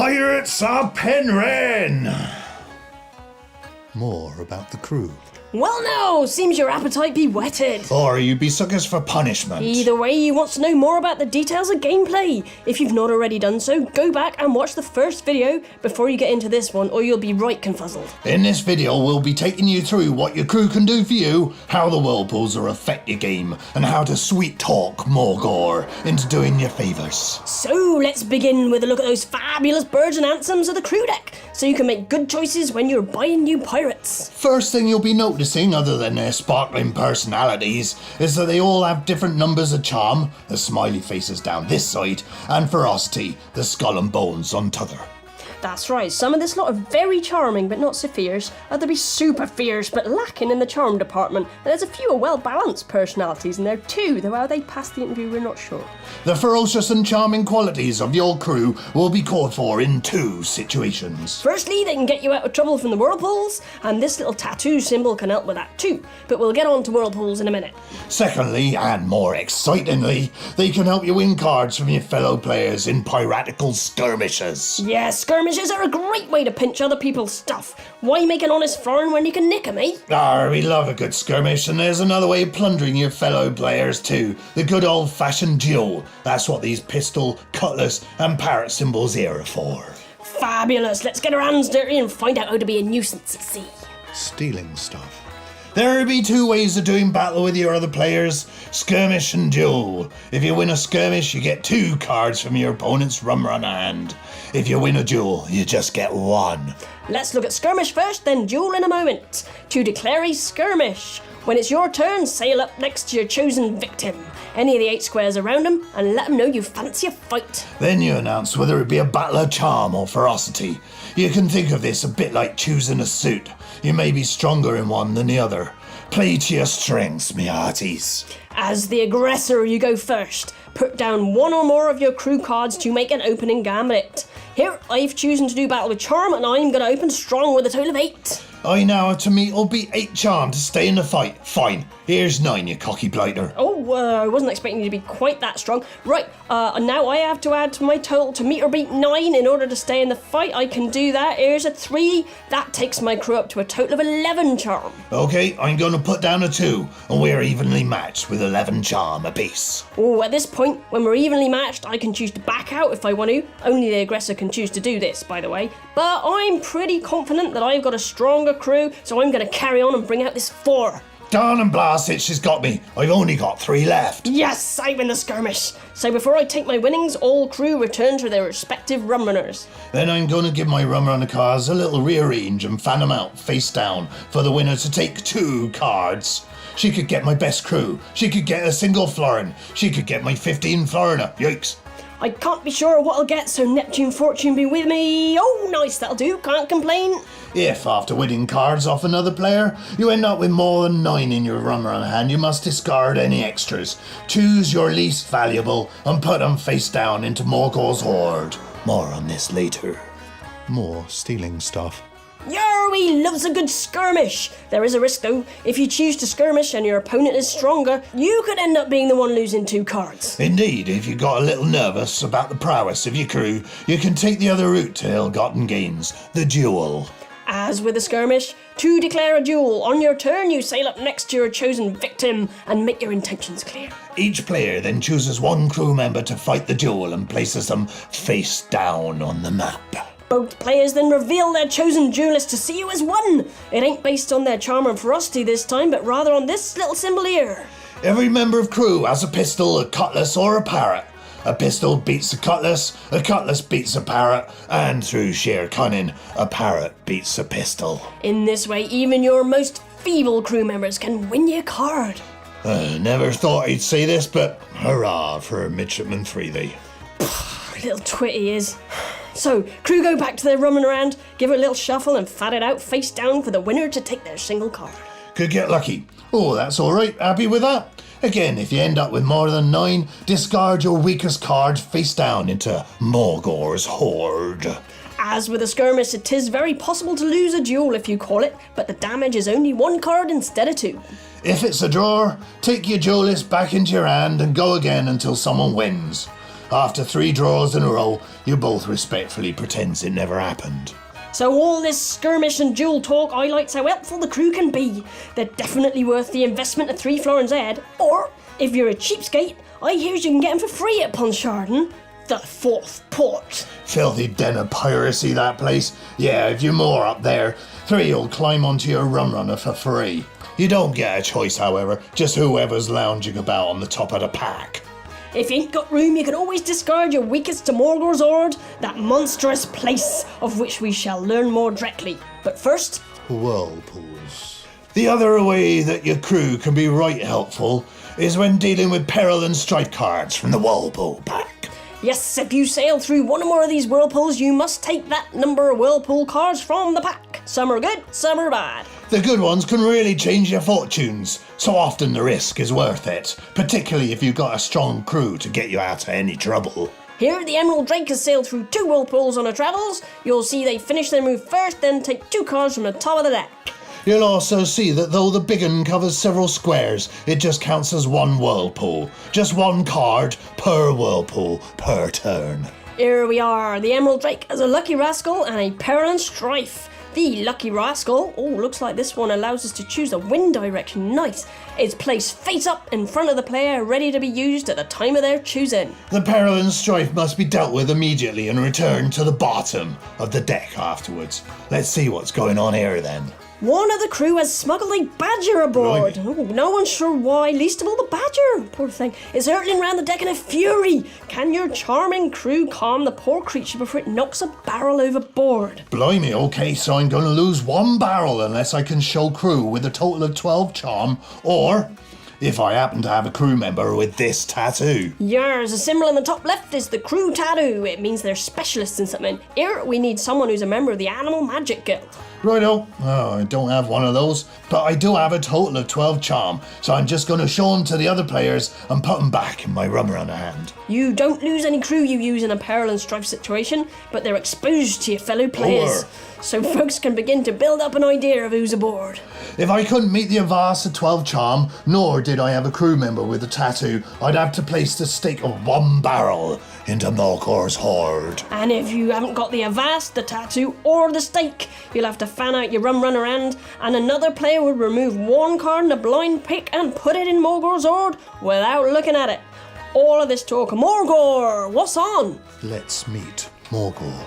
Pirates of Penryn! More about the crew. Well now, seems your appetite be whetted. Or you be suckers for punishment. Either way, you want to know more about the details of gameplay. If you've not already done so, go back and watch the first video before you get into this one, or you'll be right confuzzled. In this video, we'll be taking you through what your crew can do for you, how the Whirlpools will affect your game, and how to sweet talk Morgore into doing your favours. So let's begin with a look at those fabulous birds and anthems of the crew deck, so you can make good choices when you're buying new pirates. First thing you'll be noticing, other than their sparkling personalities, is that they all have different numbers of charm, the smiley faces down this side, and ferocity, the skull and bones on t'other. That's right, some of this lot are very charming but not so fierce, others be super fierce but lacking in the charm department. There's a few well-balanced personalities in there too, though how they pass the interview we're not sure. The ferocious and charming qualities of your crew will be called for in two situations. Firstly, they can get you out of trouble from the Whirlpools, and this little tattoo symbol can help with that too, but we'll get on to Whirlpools in a minute. Secondly, and more excitingly, they can help you win cards from your fellow players in piratical skirmishes. Yeah, skirmishes are a great way to pinch other people's stuff. Why make an honest foreign when you can nick 'em, eh? We love a good skirmish, and there's another way of plundering your fellow players too. The good old-fashioned duel. That's what these pistol, cutlass and parrot symbols here are for. Fabulous, let's get our hands dirty and find out how to be a nuisance at sea. Stealing stuff. There be two ways of doing battle with your other players, skirmish and duel. If you win a skirmish, you get 2 cards from your opponent's run hand. If you win a duel, you just get 1. Let's look at skirmish first, then duel in a moment. To declare a skirmish, when it's your turn, sail up next to your chosen victim, any of the 8 squares around them, and let them know you fancy a fight. Then you announce whether it be a battle of charm or ferocity. You can think of this a bit like choosing a suit. You may be stronger in one than the other. Play to your strengths, me hearties. As the aggressor, you go first. Put down 1 or more of your crew cards to make an opening gambit. Here, I've chosen to do battle with charm, and I'm going to open strong with a total of 8. I now have to meet or beat 8 charm to stay in the fight. Fine, here's 9, you cocky blighter. I wasn't expecting you to be quite that strong. Right, now I have to add to my total to meet or beat 9 in order to stay in the fight. I can do that. Here's a 3. That takes my crew up to a total of 11 charm. Okay, I'm going to put down a 2, and we're evenly matched with 11 charm apiece. At this point, when we're evenly matched, I can choose to back out if I want to. Only the aggressor can choose to do this, by the way. But I'm pretty confident that I've got a stronger crew, so I'm going to carry on and bring out this 4. Darn and blast it, she's got me. I've only got 3 left. Yes, I win the skirmish. So before I take my winnings, all crew return to their respective rum runners. Then I'm going to give my rum runner cards a little rearrange and fan them out face down for the winner to take 2 cards. She could get my best crew. She could get a single florin. She could get my 15 floriner. Yikes. I can't be sure what I'll get, so Neptune Fortune be with me. Oh, nice, that'll do, can't complain. If, after winning cards off another player, you end up with more than 9 in your rum run hand, you must discard any extras. Choose your least valuable and put them face down into Morgore's hoard. More on this later. More stealing stuff. Yarwy loves a good skirmish. There is a risk though. If you choose to skirmish and your opponent is stronger, you could end up being the one losing 2 cards. Indeed, if you got a little nervous about the prowess of your crew, you can take the other route to ill-gotten gains, the duel. As with a skirmish, to declare a duel, on your turn you sail up next to your chosen victim and make your intentions clear. Each player then chooses 1 crew member to fight the duel and places them face down on the map. Both players then reveal their chosen duelist to see who has won. It ain't based on their charm and ferocity this time, but rather on this little symbol here. Every member of crew has a pistol, a cutlass or a parrot. A pistol beats a cutlass beats a parrot, and through sheer cunning, a parrot beats a pistol. In this way, even your most feeble crew members can win you a card. Never thought I'd say this, but hurrah for Midshipman 3D. Little twit he is. So, crew go back to their rummin' around, give it a little shuffle and fat it out face down for the winner to take their single card. Could get lucky. Oh, that's alright, happy with that? Again, if you end up with more than 9, discard your weakest card face down into Morgore's hoard. As with a skirmish, it is very possible to lose a duel if you call it, but the damage is only 1 card instead of 2. If it's a draw, take your duelist back into your hand and go again until someone wins. After 3 draws in a row, you both respectfully pretends it never happened. So all this skirmish and duel talk highlights how helpful the crew can be. They're definitely worth the investment of 3 florins a head. Or, if you're a cheapskate, I hear you can get them for free at Pontchartrain, the 4th port. Filthy den of piracy, that place. Yeah, if you're more up there, 3 will climb onto your rum runner for free. You don't get a choice, however, just whoever's lounging about on the top of the pack. If you ain't got room, you can always discard your weakest to Morgore's hoard, that monstrous place of which we shall learn more directly. But first, Whirlpools. The other way that your crew can be right helpful is when dealing with peril and strife cards from the Whirlpool pack. yes, if you sail through one or more of these whirlpools, you must take that number of whirlpool cards from the pack. Some are good, some are bad. The good ones can really change your fortunes, so often the risk is worth it, particularly if you've got a strong crew to get you out of any trouble. Here, the Emerald Drake has sailed through 2 whirlpools on her travels. You'll see they finish their move first, then take 2 cards from the top of the deck. You'll also see that though the big un covers several squares, it just counts as 1 whirlpool. Just 1 card per whirlpool per turn. Here we are. The Emerald Drake has a Lucky Rascal and a Peril and Strife. The Lucky Rascal, looks like this one allows us to choose a wind direction. Nice. It's placed face up in front of the player, ready to be used at the time of their choosing. The peril and strife must be dealt with immediately and returned to the bottom of the deck afterwards. Let's see what's going on here then. One of the crew has smuggled a badger aboard. No one's sure why, least of all the badger. Poor thing. It's hurtling round the deck in a fury. Can your charming crew calm the poor creature before it knocks a barrel overboard? Blimey, okay, so I'm going to lose 1 barrel unless I can show crew with a total of 12 charm, or if I happen to have a crew member with this tattoo. Yours, the symbol in the top left is the crew tattoo. It means they're specialists in something. Here, we need someone who's a member of the Animal Magic Guild. Righto. I don't have one of those, but I do have a total of 12 charm, so I'm just going to show them to the other players and put them back in my rum runner hand. You don't lose any crew you use in a peril and strife situation, but they're exposed to your fellow players. So folks can begin to build up an idea of who's aboard. If I couldn't meet the avast of 12 charm, nor did I have a crew member with a tattoo, I'd have to place the stake of 1 barrel into Morgore's hoard. And if you haven't got the avast, the tattoo, or the stake, you'll have to fan out your rum runner hand, and another player would remove 1 card in a blind pick and put it in Morgore's hoard without looking at it. All of this talk. Morgore, what's on? Let's meet Morgore.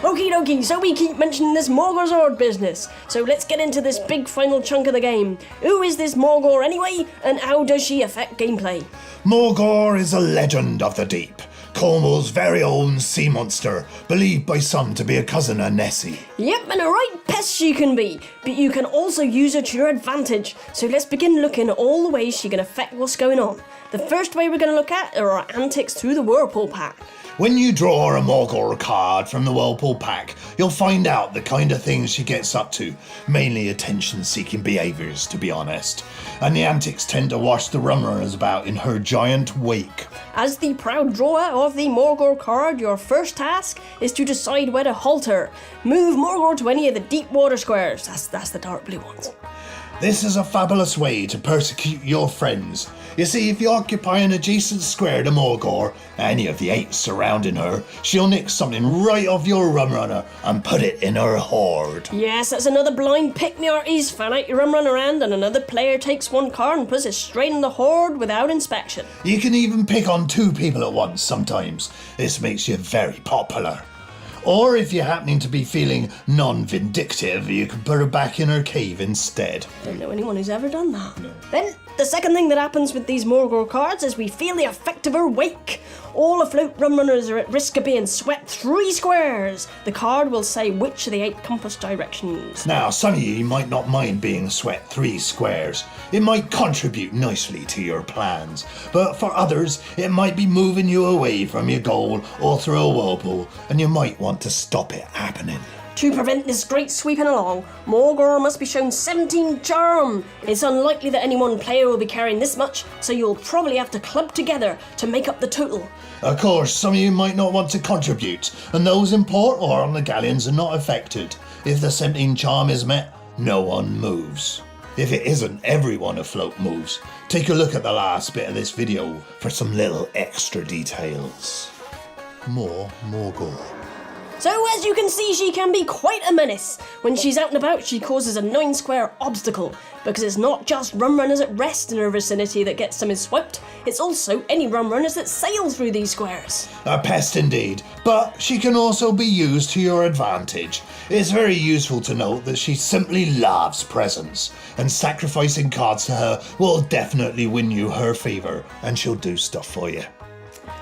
Okie dokie, so we keep mentioning this Morgore's hoard business. So let's get into this big final chunk of the game. Who is this Morgore anyway, and how does she affect gameplay? Morgore is a legend of the deep. Cornwall's very own sea monster, believed by some to be a cousin of Nessie. Yep, and a right pest she can be, but you can also use her to your advantage. So let's begin looking at all the ways she can affect what's going on. The first way we're going to look at are her antics through the Whirlpool pack. When you draw a Morgore card from the Whirlpool pack, you'll find out the kind of things she gets up to, mainly attention-seeking behaviours, to be honest. And the antics tend to wash the rum runners about in her giant wake. As the proud drawer of the Morgore card, your first task is to decide where to halt her. Move Morgore to any of the deep water squares. That's the dark blue ones. This is a fabulous way to persecute your friends. You see, if you occupy an adjacent square to Morgore, any of the 8 surrounding her, she'll nick something right off your rum runner and put it in her hoard. Yes, that's another blind pick me hearties. Fan out your rum runner hand and another player takes 1 card and puts it straight in the hoard without inspection. You can even pick on 2 people at once sometimes. This makes you very popular. Or if you're happening to be feeling non-vindictive, you can put her back in her cave instead. Don't know anyone who's ever done that. No. Then, the second thing that happens with these Morgore cards is we feel the effect of her wake. All afloat rum runners are at risk of being swept 3 squares. The card will say which of the 8 compass directions. Now, some of you might not mind being swept 3 squares. It might contribute nicely to your plans. But for others, it might be moving you away from your goal or through a whirlpool, and you might want to stop it happening. To prevent this great sweeping along, Morgore must be shown 17 charm. It's unlikely that any one player will be carrying this much, so you'll probably have to club together to make up the total. Of course, some of you might not want to contribute, and those in port or on the galleons are not affected. If the 17 charm is met, no one moves. if it isn't everyone afloat moves. Take a look at the last bit of this video for some little extra details. More Morgore. So as you can see, she can be quite a menace. When she's out and about, she causes a 9 square obstacle, because it's not just rum runners at rest in her vicinity that get semi-swept, it's also any rum runners that sail through these squares. A pest indeed, but she can also be used to your advantage. It's very useful to note that she simply loves presents, and sacrificing cards to her will definitely win you her favour, and she'll do stuff for you.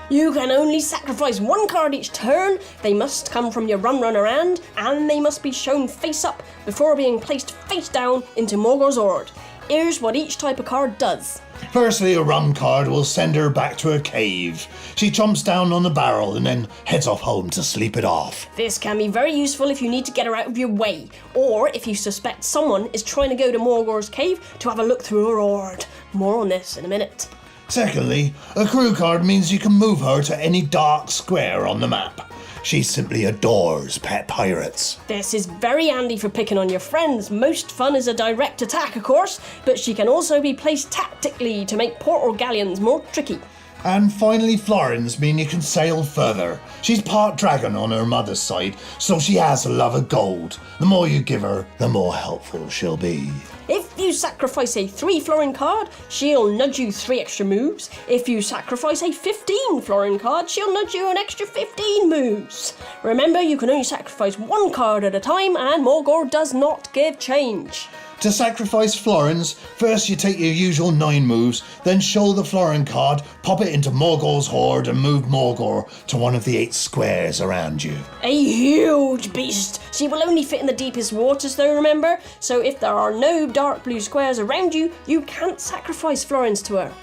You can only sacrifice 1 card each turn, they must come from your rum runner hand, and they must be shown face up before being placed face down into Morgore's hoard. Here's what each type of card does. Firstly, a rum card will send her back to her cave. She chomps down on the barrel and then heads off home to sleep it off. This can be very useful if you need to get her out of your way, or if you suspect someone is trying to go to Morgore's cave to have a look through her hoard. More on this in a minute. Secondly, a crew card means you can move her to any dark square on the map. She simply adores pet pirates. This is very handy for picking on your friends. Most fun is a direct attack, of course, but she can also be placed tactically to make port or galleons more tricky. And finally, florins mean you can sail further. She's part dragon on her mother's side, so she has a love of gold. The more you give her, the more helpful she'll be. If you sacrifice a 3 florin card, she'll nudge you 3 extra moves. If you sacrifice a 15 florin card, she'll nudge you an extra 15 moves. Remember, you can only sacrifice 1 card at a time, and Morgore does not give change. To sacrifice florins, first you take your usual 9 moves, then show the florin card, pop it into Morgore's hoard and move Morgore to one of the 8 squares around you. A huge beast. She will only fit in the deepest waters though, remember? So if there are no dark blue squares around you, you can't sacrifice florins to her.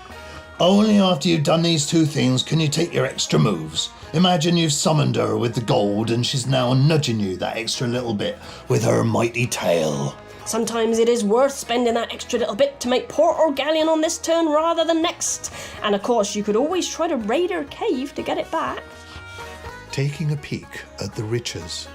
Only after you've done these 2 things can you take your extra moves. Imagine you've summoned her with the gold and she's now nudging you that extra little bit with her mighty tail. Sometimes it is worth spending that extra little bit to make port or galleon on this turn rather than next. And of course, you could always try to raid her cave to get it back. Taking a peek at the riches.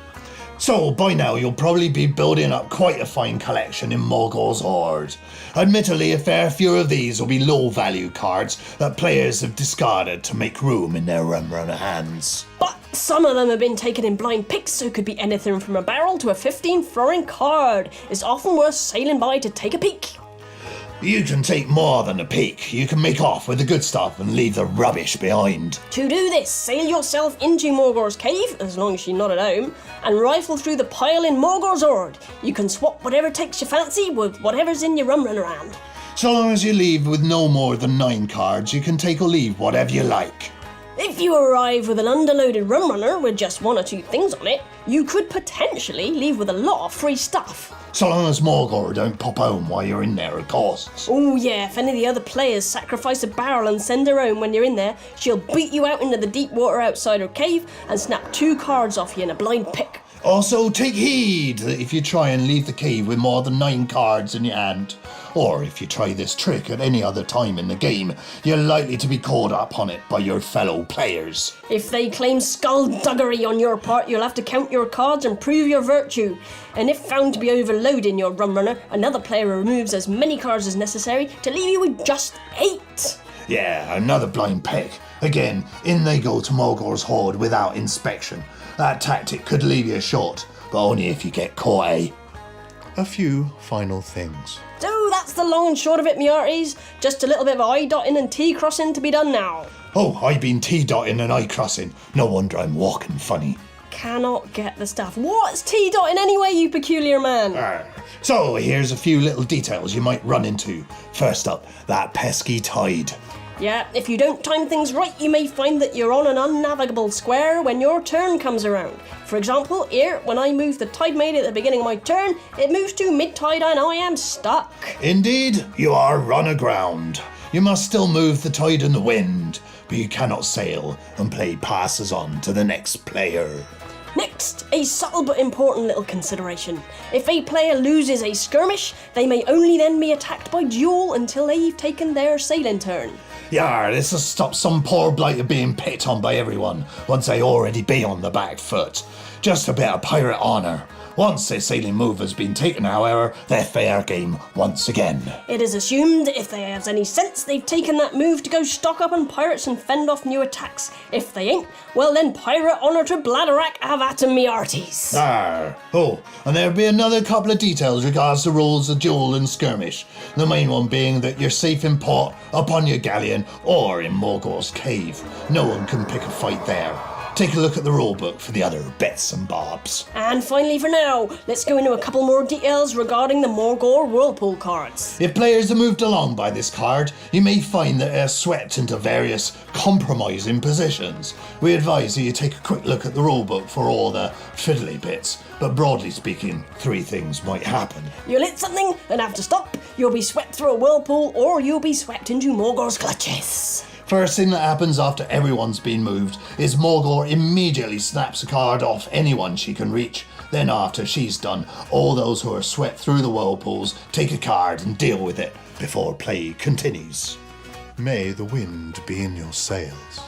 So, by now you'll probably be building up quite a fine collection in Morgore's hoard. Admittedly, a fair few of these will be low-value cards that players have discarded to make room in their rum runner hands. But some of them have been taken in blind picks, so it could be anything from a barrel to a 15 florin card. It's often worth sailing by to take a peek. You can take more than a peek. You can make off with the good stuff and leave the rubbish behind. To do this, sail yourself into Morgore's cave, as long as she's not at home, and rifle through the pile in Morgore's hoard. You can swap whatever takes your fancy with whatever's in your rum runner hand. So long as you leave with no more than 9 cards, you can take or leave whatever you like. If you arrive with an underloaded rum runner with just 1 or 2 things on it, you could potentially leave with a lot of free stuff. So long as Morgore don't pop home while you're in there, of course. Oh yeah, if any of the other players sacrifice a barrel and send her home when you're in there, she'll beat you out into the deep water outside her cave and snap 2 cards off you in a blind pick. Also, take heed that if you try and leave the cave with more than 9 cards in your hand, or if you try this trick at any other time in the game, you're likely to be called up on it by your fellow players. If they claim skullduggery on your part, you'll have to count your cards and prove your virtue. And if found to be overloading your rum runner, another player removes as many cards as necessary to leave you with just 8. Yeah, another blind pick. Again, in they go to Morgore's hoard without inspection. That tactic could leave you short, but only if you get caught, eh? A few final things. So that's the long and short of it, me hearties. Just a little bit of I-dotting and T-crossing to be done now. Oh, I've been T-dotting and I-crossing. No wonder I'm walking funny. Cannot get the stuff. What's T-dotting anyway, you peculiar man? So here's a few little details you might run into. First up, that pesky tide. Yeah, if you don't time things right, you may find that you're on an unnavigable square when your turn comes around. For example, here, when I move the tide maid at the beginning of my turn, it moves to mid-tide and I am stuck. Indeed, you are run aground. You must still move the tide and the wind, but you cannot sail and play passes on to the next player. Next, Next, a subtle but important little consideration. If a player loses a skirmish, they may only then be attacked by Duel until they've taken their sailing turn. Yar, this will stop some poor blighter being picked on by everyone once they already be on the back foot. Just a bit of pirate honour. Once their sailing move has been taken, however, they're fair game once again. It is assumed if they has any sense, they've taken that move to go stock up on pirates and fend off new attacks. If they ain't, well then pirate honour to Bladderack, have at 'em, me hearties. Arr. Oh, and there'll be another couple of details regards the rules of Duel and Skirmish. The main one being that you're safe in port, upon your galleon, or in Morgore's cave. No one can pick a fight there. Take a look at the rulebook for the other bits and bobs. And finally for now, let's go into a couple more details regarding the Morgore Whirlpool cards. If players are moved along by this card, you may find that they're swept into various compromising positions. We advise that you take a quick look at the rulebook for all the fiddly bits, but broadly speaking, 3 things might happen. You'll hit something and have to stop, you'll be swept through a whirlpool, or you'll be swept into Morgore's clutches. First thing that happens after everyone's been moved is Morgore immediately snaps a card off anyone she can reach. Then after she's done, all those who are swept through the whirlpools take a card and deal with it before play continues. May the wind be in your sails.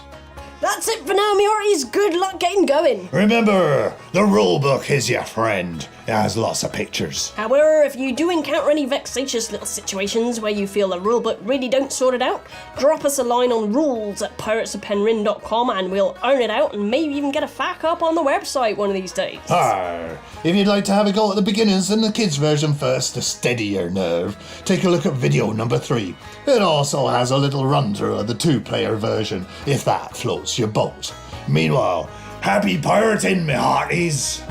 That's it for now, me hearties. Good luck getting going. Remember, the rulebook is your friend. It has lots of pictures. However, if you do encounter any vexatious little situations where you feel the rulebook really don't sort it out, drop us a line on rules@piratesofpenryn.com and we'll iron it out and maybe even get a fac up on the website one of these days. Arr. If you'd like to have a go at the beginnings and the kids version first to steady your nerve, take a look at video number 3. It also has a little run through of the 2-player version, if that floats your boat. Meanwhile, happy pirating, me hearties!